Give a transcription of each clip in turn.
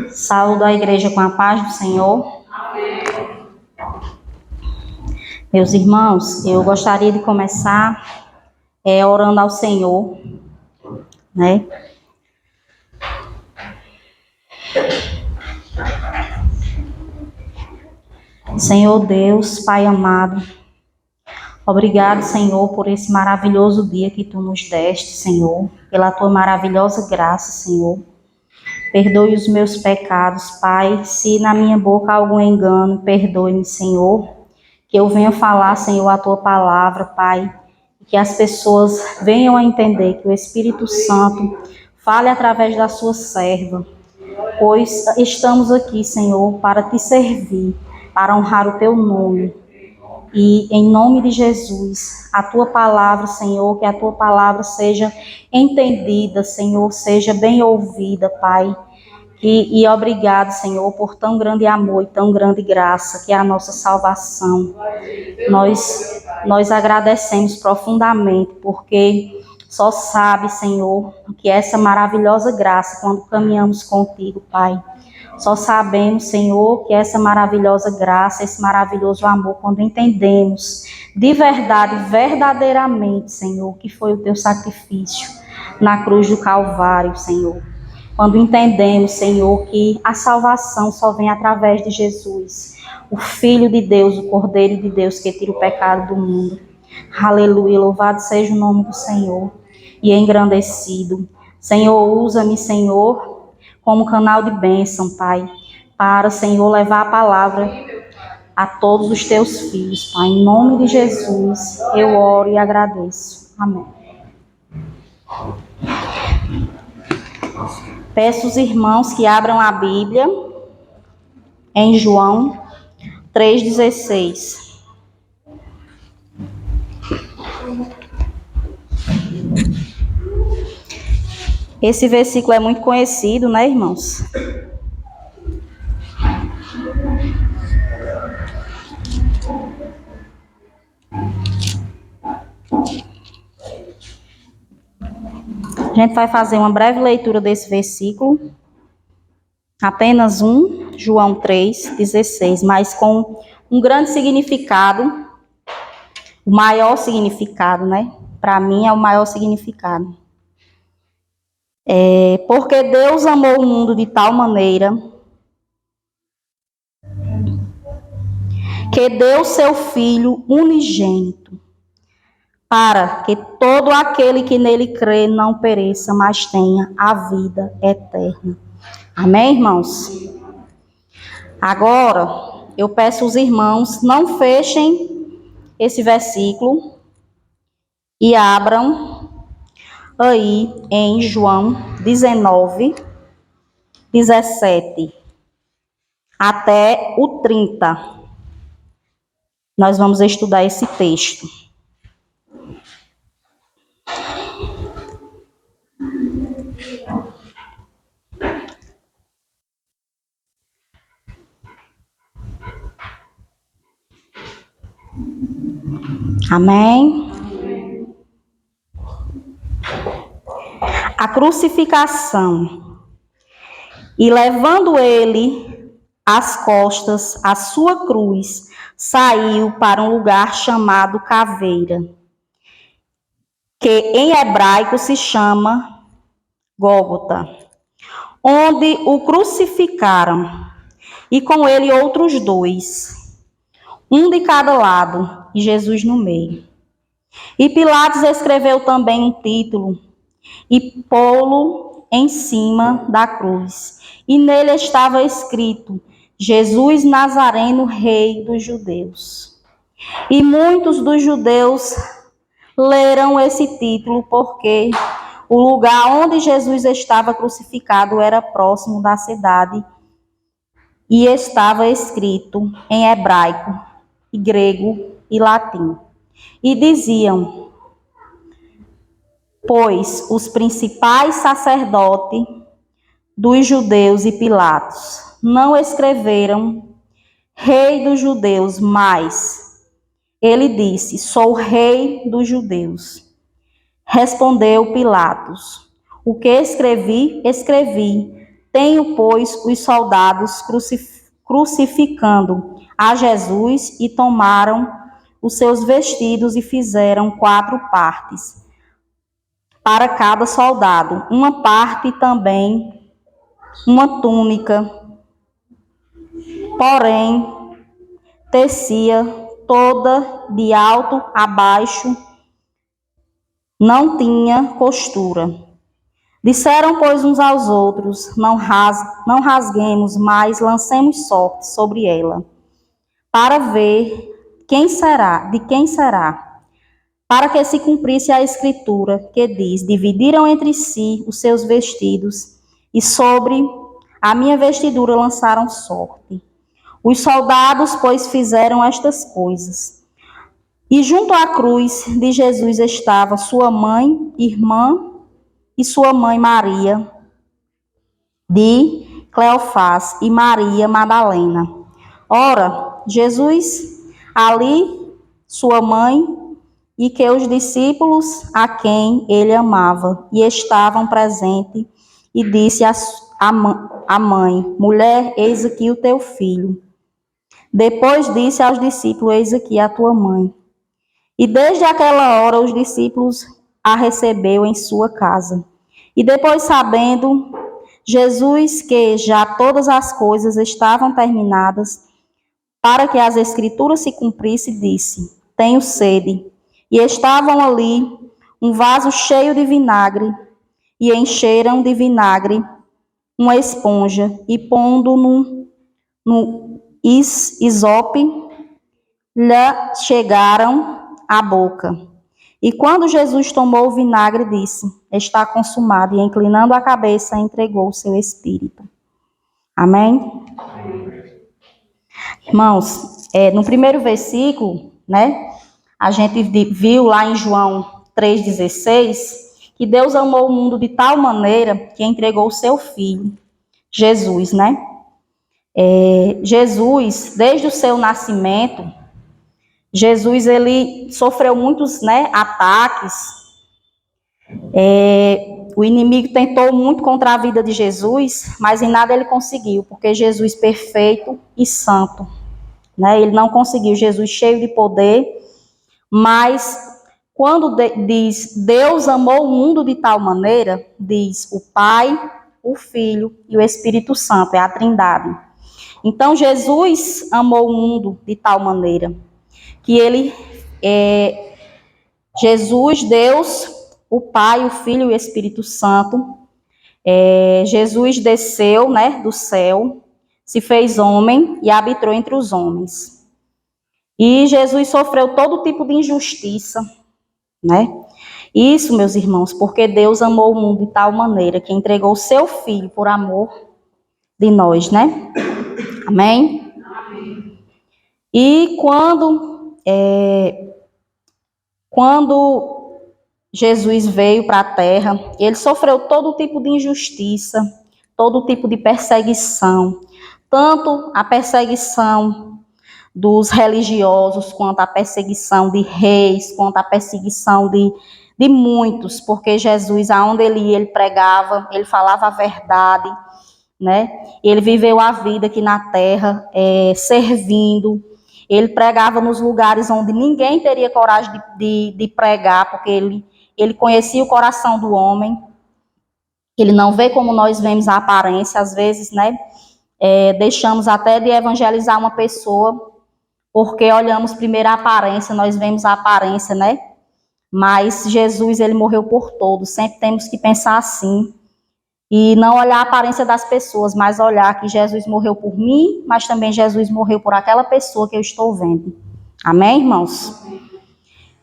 Saúdo a igreja com a paz do Senhor. Meus irmãos, eu gostaria de começar orando ao Senhor, né? Senhor Deus, Pai amado, obrigado, Senhor, por esse maravilhoso dia que Tu nos deste, Senhor, pela Tua maravilhosa graça, Senhor. Perdoe os meus pecados, Pai, se na minha boca há algum engano, perdoe-me, Senhor, que eu venha falar, Senhor, a Tua palavra, Pai, e que as pessoas venham a entender que o Espírito Santo fale através da Sua serva, pois estamos aqui, Senhor, para Te servir, para honrar o Teu nome. E em nome de Jesus, a Tua palavra, Senhor, que a Tua palavra seja entendida, Senhor, seja bem ouvida, Pai. E obrigado, Senhor, por tão grande amor e tão grande graça, que é a nossa salvação. Nós agradecemos profundamente, porque só sabe, Senhor, que essa maravilhosa graça, quando caminhamos contigo, Pai. Só sabemos, Senhor, que essa maravilhosa graça, esse maravilhoso amor, quando entendemos de verdade, verdadeiramente, Senhor, que foi o Teu sacrifício na cruz do Calvário, Senhor. Quando entendemos, Senhor, que a salvação só vem através de Jesus, o Filho de Deus, o Cordeiro de Deus que tira o pecado do mundo. Aleluia, louvado seja o nome do Senhor e engrandecido. Senhor, usa-me, Senhor, como canal de bênção, Pai, para, Senhor, levar a palavra a todos os Teus filhos, Pai. Em nome de Jesus, eu oro e agradeço. Amém. Peço os irmãos que abram a Bíblia em João 3,16. Esse versículo é muito conhecido, né, irmãos? A gente vai fazer uma breve leitura desse versículo. Apenas um, João 3,16, mas com um grande significado, o maior significado, né? Para mim é o maior significado. Porque Deus amou o mundo de tal maneira que deu seu Filho unigênito, para que todo aquele que nele crê não pereça, mas tenha a vida eterna. Amém, irmãos? Agora, eu peço aos irmãos, não fechem esse versículo e abram aí em João 19, 17 até o 30. Nós vamos estudar esse texto. Amém? A crucificação. E levando ele às costas a sua cruz, saiu para um lugar chamado Caveira, que em hebraico se chama Gólgota, onde o crucificaram, e com ele outros dois, um de cada lado, e Jesus no meio. E Pilatos escreveu também um título, e pô-lo em cima da cruz. E nele estava escrito: Jesus Nazareno, Rei dos Judeus. E muitos dos judeus leram esse título porque o lugar onde Jesus estava crucificado era próximo da cidade e estava escrito em hebraico, grego e latim. E diziam, pois os principais sacerdotes dos judeus e Pilatos não escreveram Rei dos Judeus, mas ele disse, sou Rei dos Judeus. Respondeu Pilatos, o que escrevi, escrevi. Tenho, pois, os soldados crucificando a Jesus e tomaram os seus vestidos e fizeram 4 partes para cada soldado, uma parte também, uma túnica, porém, tecia toda de alto a baixo, não tinha costura. Disseram, pois, uns aos outros, não rasguemos, mas lancemos sorte sobre ela, para ver de quem será, para que se cumprisse a escritura, que diz, dividiram entre si os seus vestidos, e sobre a minha vestidura lançaram sorte. Os soldados, pois, fizeram estas coisas. E junto à cruz de Jesus estava sua mãe, irmã, e sua mãe Maria, de Cleofás, e Maria Madalena. Ora, Jesus, ali, sua mãe, e que os discípulos a quem ele amava, e estavam presentes, e disse à mãe, mulher, eis aqui o teu filho. Depois disse aos discípulos, eis aqui a tua mãe. E desde aquela hora os discípulos a recebeu em sua casa. E depois, sabendo Jesus que já todas as coisas estavam terminadas, para que as escrituras se cumprissem, disse, tenho sede. E estavam ali um vaso cheio de vinagre, e encheram de vinagre uma esponja, e pondo no isope, lhe chegaram à boca. E quando Jesus tomou o vinagre, disse, está consumado, e inclinando a cabeça, entregou o seu espírito. Amém? Irmãos, no primeiro versículo, né, a gente viu lá em João 3,16, que Deus amou o mundo de tal maneira que entregou o seu Filho, Jesus, né? Jesus, desde o seu nascimento, Jesus, ele sofreu muitos, né, ataques. O inimigo tentou muito contra a vida de Jesus, mas em nada ele conseguiu, porque Jesus perfeito e santo, né? Ele não conseguiu. Jesus cheio de poder, mas quando diz Deus amou o mundo de tal maneira, diz o Pai, o Filho e o Espírito Santo, é a Trindade. Então Jesus amou o mundo de tal maneira que ele, Jesus, Deus, o Pai, o Filho e o Espírito Santo, Jesus desceu, né, do céu, se fez homem e habitou entre os homens. E Jesus sofreu todo tipo de injustiça, né? Isso, meus irmãos, porque Deus amou o mundo de tal maneira que entregou o seu Filho por amor de nós, né? Amém? Amém. E quando Jesus veio para a terra, ele sofreu todo tipo de injustiça, todo tipo de perseguição, tanto a perseguição dos religiosos, quanto a perseguição de reis, quanto a perseguição de muitos, porque Jesus, aonde ele ia, ele pregava, ele falava a verdade, né? Ele viveu a vida aqui na terra, servindo. Ele pregava nos lugares onde ninguém teria coragem de pregar, porque ele conhecia o coração do homem. Ele não vê como nós vemos a aparência, às vezes, né? Deixamos até de evangelizar uma pessoa, porque olhamos primeiro a aparência, nós vemos a aparência, né? Mas Jesus, ele morreu por todos, sempre temos que pensar assim. E não olhar a aparência das pessoas, mas olhar que Jesus morreu por mim, mas também Jesus morreu por aquela pessoa que eu estou vendo. Amém, irmãos?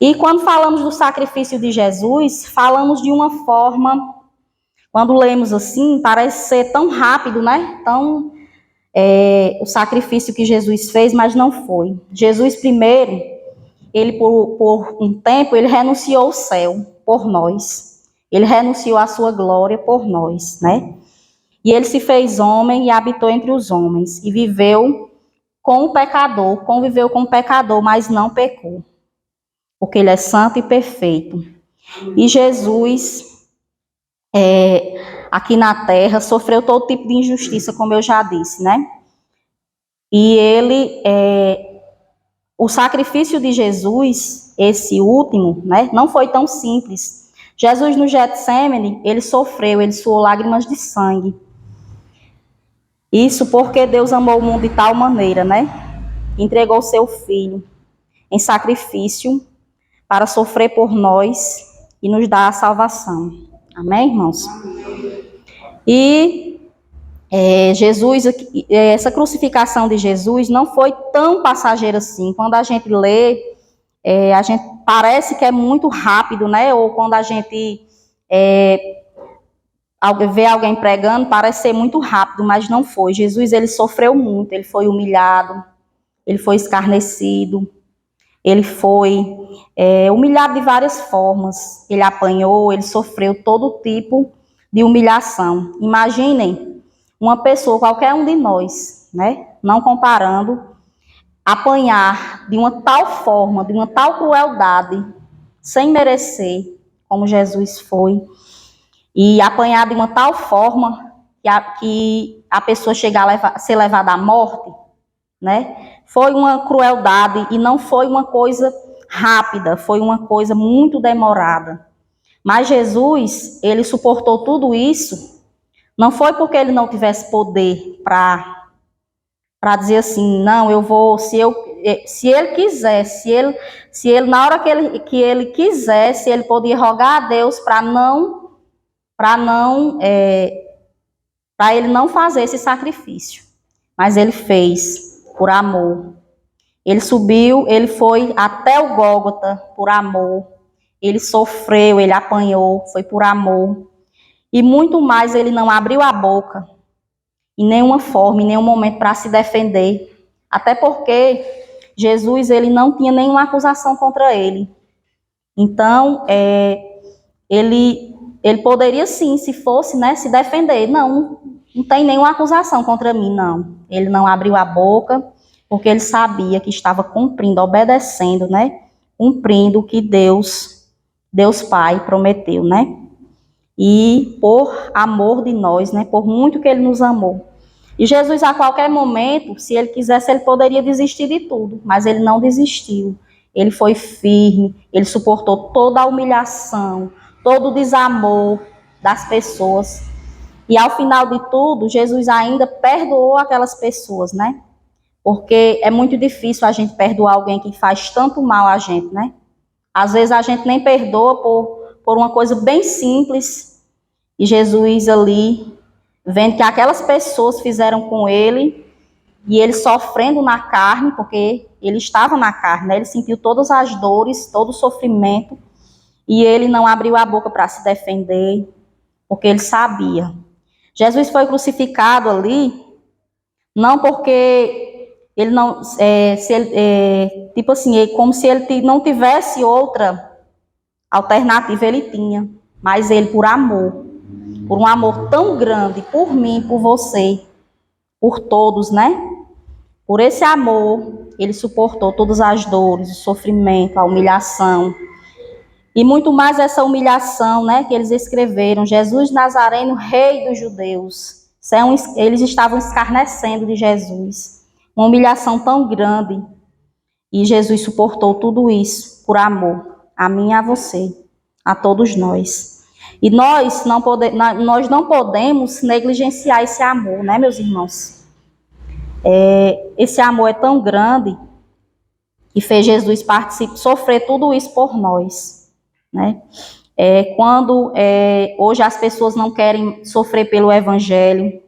E quando falamos do sacrifício de Jesus, falamos de uma forma, quando lemos assim, parece ser tão rápido, né? O sacrifício que Jesus fez, mas não foi. Jesus primeiro, ele por um tempo, ele renunciou ao céu por nós. Ele renunciou à sua glória por nós, né? E ele se fez homem e habitou entre os homens. E viveu com o pecador, conviveu com o pecador, mas não pecou. Porque ele é santo e perfeito. E Jesus, aqui na terra, sofreu todo tipo de injustiça, como eu já disse, né? E ele, o sacrifício de Jesus, esse último, né, não foi tão simples. Jesus no Getsêmani, ele sofreu, ele suou lágrimas de sangue. Isso porque Deus amou o mundo de tal maneira, né? Entregou seu filho em sacrifício para sofrer por nós e nos dar a salvação. Amém, irmãos? E Jesus, essa crucificação de Jesus não foi tão passageira assim. Quando a gente lê, a gente parece que é muito rápido, né? Ou quando a gente vê alguém pregando, parece ser muito rápido, mas não foi. Jesus, ele sofreu muito, ele foi humilhado, ele foi escarnecido, ele foi humilhado de várias formas. Ele apanhou, ele sofreu todo tipo de humilhação. Imaginem uma pessoa, qualquer um de nós, né, não comparando, apanhar de uma tal forma, de uma tal crueldade, sem merecer, como Jesus foi, e apanhar de uma tal forma que a pessoa chegar a ser levada à morte, né? Foi uma crueldade e não foi uma coisa rápida, foi uma coisa muito demorada. Mas Jesus, ele suportou tudo isso, não foi porque ele não tivesse poder para dizer assim, não, eu vou, se ele quiser, se ele na hora que ele quisesse, ele podia rogar a Deus para ele não fazer esse sacrifício. Mas ele fez por amor. Ele subiu, ele foi até o Gólgota por amor. Ele sofreu, ele apanhou, foi por amor. E muito mais, ele não abriu a boca em nenhuma forma, em nenhum momento para se defender. Até porque Jesus, ele não tinha nenhuma acusação contra ele. Então, ele poderia sim, se fosse, né, se defender. Não tem nenhuma acusação contra mim, não. Ele não abriu a boca, porque ele sabia que estava cumprindo, obedecendo, né, cumprindo o que Deus Pai prometeu, né, e por amor de nós, né, por muito que ele nos amou. E Jesus, a qualquer momento, se ele quisesse, ele poderia desistir de tudo, mas ele não desistiu. Ele foi firme, ele suportou toda a humilhação, todo o desamor das pessoas. E ao final de tudo, Jesus ainda perdoou aquelas pessoas, né? Porque é muito difícil a gente perdoar alguém que faz tanto mal a gente, né? Às vezes a gente nem perdoa por uma coisa bem simples. E Jesus ali, vendo que aquelas pessoas fizeram com ele, e ele sofrendo na carne, porque ele estava na carne, né? Ele sentiu todas as dores, todo o sofrimento, e ele não abriu a boca para se defender, porque ele sabia. Jesus foi crucificado ali, não porque ele não, tipo assim, como se ele não tivesse outra alternativa, ele tinha, mas ele por amor, por um amor tão grande, por mim, por você, por todos, né? Por esse amor, ele suportou todas as dores, o sofrimento, a humilhação. E muito mais essa humilhação, né, que eles escreveram, Jesus Nazareno, rei dos judeus. Eles estavam escarnecendo de Jesus. Uma humilhação tão grande. E Jesus suportou tudo isso por amor, a mim e a você, a todos nós. E nós não podemos negligenciar esse amor, né, meus irmãos? Esse amor é tão grande que fez Jesus sofrer tudo isso por nós, né? Quando hoje as pessoas não querem sofrer pelo Evangelho,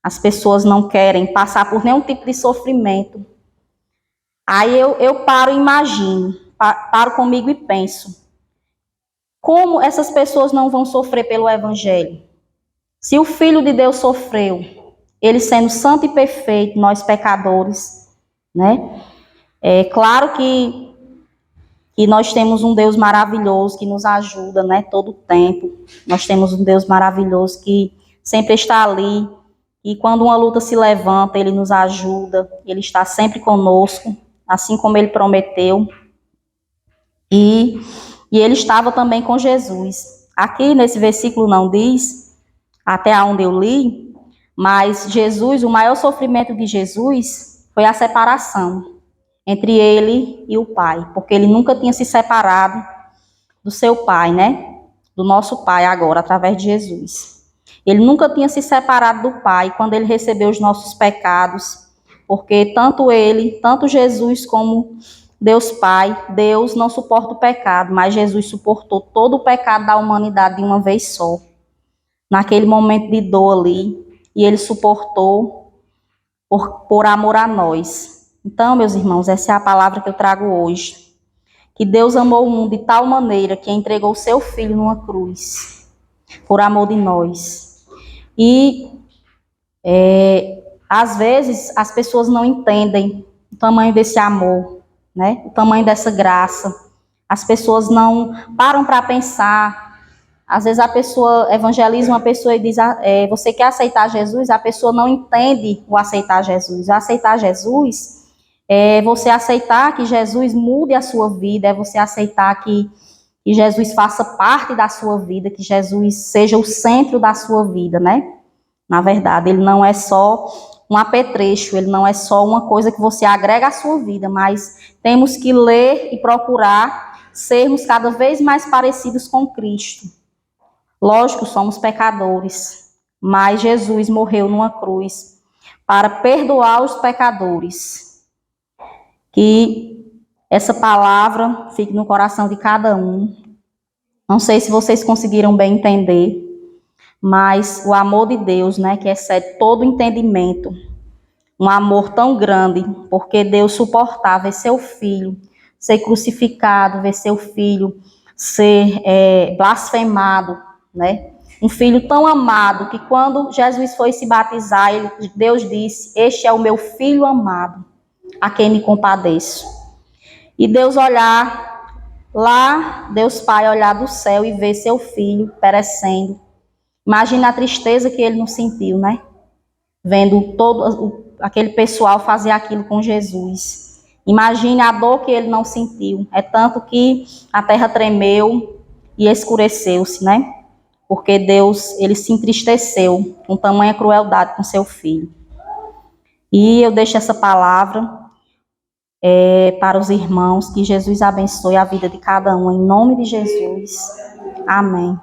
as pessoas não querem passar por nenhum tipo de sofrimento. Aí eu paro e imagino, paro comigo e penso, como essas pessoas não vão sofrer pelo Evangelho? Se o Filho de Deus sofreu, ele sendo santo e perfeito, nós pecadores, né? É claro que nós temos um Deus maravilhoso que nos ajuda, né, todo o tempo. Nós temos um Deus maravilhoso que sempre está ali. E quando uma luta se levanta, ele nos ajuda. Ele está sempre conosco, assim como ele prometeu. E ele estava também com Jesus. Aqui nesse versículo não diz, até onde eu li, mas Jesus, o maior sofrimento de Jesus foi a separação entre ele e o Pai, porque ele nunca tinha se separado do seu Pai, né? Do nosso Pai agora, através de Jesus. Ele nunca tinha se separado do Pai quando ele recebeu os nossos pecados, porque tanto ele, tanto Jesus como Deus Pai, Deus não suporta o pecado, mas Jesus suportou todo o pecado da humanidade de uma vez só. Naquele momento de dor ali, e ele suportou por amor a nós. Então, meus irmãos, essa é a palavra que eu trago hoje. Que Deus amou o mundo de tal maneira que entregou o seu Filho numa cruz, por amor de nós. E, às vezes, as pessoas não entendem o tamanho desse amor, né? O tamanho dessa graça. As pessoas não param para pensar. Às vezes a pessoa evangeliza uma pessoa e diz, você quer aceitar Jesus? A pessoa não entende o aceitar Jesus. O aceitar Jesus é você aceitar que Jesus mude a sua vida, é você aceitar que Jesus faça parte da sua vida, que Jesus seja o centro da sua vida, né? Na verdade, ele não é só um apetrecho, ele não é só uma coisa que você agrega à sua vida, mas temos que ler e procurar sermos cada vez mais parecidos com Cristo. Lógico, somos pecadores, mas Jesus morreu numa cruz para perdoar os pecadores. Que essa palavra fique no coração de cada um. Não sei se vocês conseguiram bem entender, mas o amor de Deus, né, que excede todo entendimento, um amor tão grande, porque Deus suportava ver seu filho ser crucificado, ver seu filho ser blasfemado, né? Um filho tão amado que quando Jesus foi se batizar, Deus disse, este é o meu filho amado, a quem me compadeço. E Deus olhar lá, Deus Pai olhar do céu e ver seu filho perecendo. Imagina a tristeza que ele não sentiu, né? Vendo todo aquele pessoal fazer aquilo com Jesus. Imagine a dor que ele não sentiu. É tanto que a terra tremeu e escureceu-se, né? Porque Deus, ele se entristeceu com tamanha crueldade com seu filho. E eu deixo essa palavra para os irmãos, que Jesus abençoe a vida de cada um, em nome de Jesus. Amém.